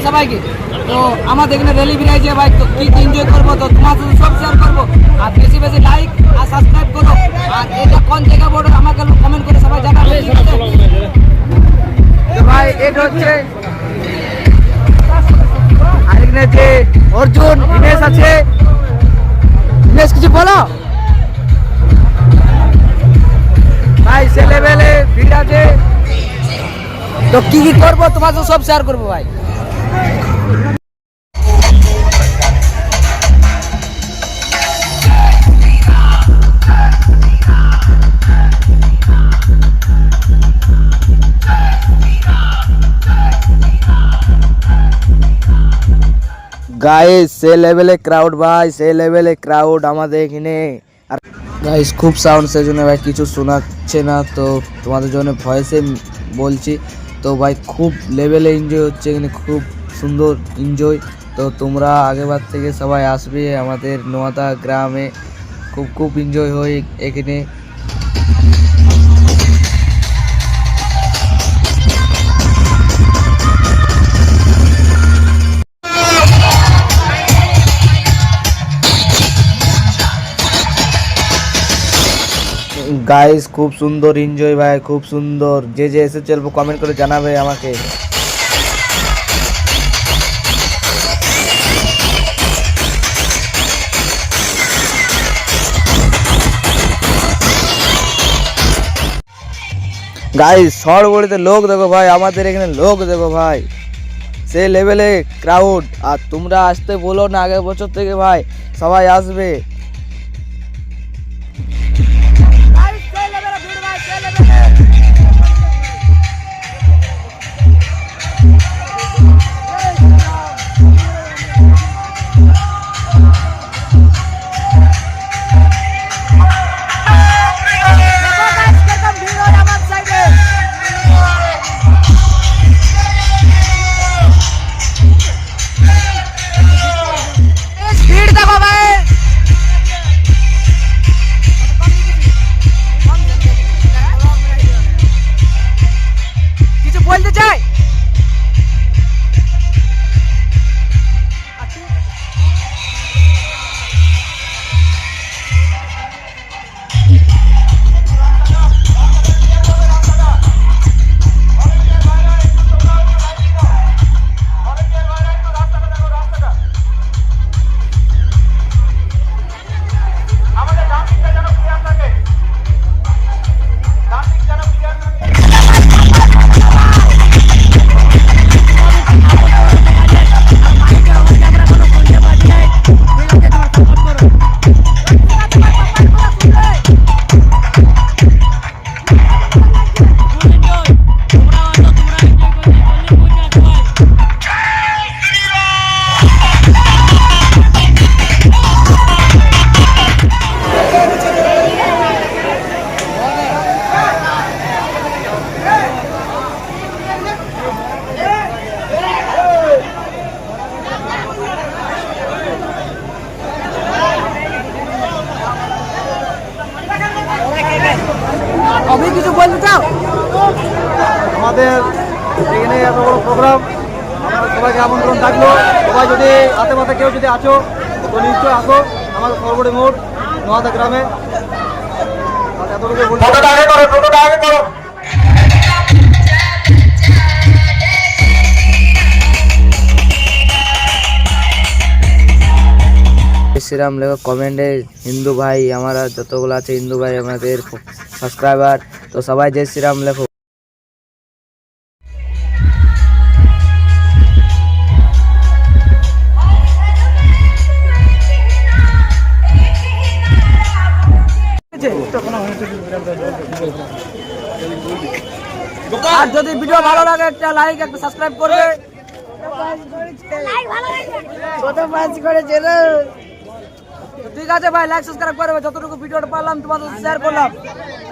সবাইকে। তো আমাদের এখানে রেলি বেরিয়েছে ভাই, তো কি এনজয় করবো, তো তোমাদের সব শেয়ার করবো। আর বেশি বেশি লাইক আর সাবস্ক্রাইব করো। আর এটা কোন জায়গা বড় আমাকে কমেন্ট করে সবাই জানাবে। তো ভাই এটা হচ্ছে আর এখানে যে অর্জুন হিমেশ আছে। হিমেশ কিছু বলো ভাই, সে লেভেলে ভিড় আছে। তো কি কি করবো তোমাদের সব শেয়ার করবো ভাই। গাইস সে লেভেলে ক্রাউড ভাই, সে লেভেলে ক্রাউড আমাদের এখানে। আর গাইস খুব সাউন্ড, সেই জন্য ভাই কিছু শোনাচ্ছে না, তো তোমাদের জন্য ভয়েসে বলছি। তো ভাই খুব লেভেলে এনজয় হচ্ছে এখানে, খুব সুন্দর এনজয়। তো তোমরা আগেবার থেকে সবাই আসবে আমাদের নোয়াদা গ্রামে, খুব খুব এনজয় হয় এখানে। গাইস খুব সুন্দর এনজয় ভাই, খুব সুন্দর। যে যে এসে চলবো কমেন্ট করে জানাবে আমাকে। গাইস সরবড়িতে লোক দেখো ভাই, আমাদের এখানে লোক দেখো ভাই, সে লেভেলে ক্রাউড। আর তোমরা আসতে বলো না আগের বছর থেকে ভাই, সবাই আসবে। বলতে চাই অভি কিছু বলতে চাও? আমাদের এখানে এত বড় প্রোগ্রাম, আমরা সবাইকে আমন্ত্রণ থাকলো। সবাই যদি হাতে মাথা কেউ যদি আছো তো নিশ্চয়ই আসো আমাদের সরবড়ি মোড় নোয়াদা গ্রামে। এতটুকু শ্রীরাম লেখো কমেন্টে। হিন্দু ভাই আমরা যতগুলো আছে হিন্দু ভাই আমাদের সাবস্ক্রাইবার, তো সবাই জয় শ্রীরাম লেখো। আর যদি ভিডিও ভালো লাগে একটা লাইক একটা সাবস্ক্রাইব করবে। ঠিক আছে ভাই, লাইক সাবস্ক্রাইব করবে। যতটুকু ভিডিওটা পারলাম তোমাদের শেয়ার করলাম।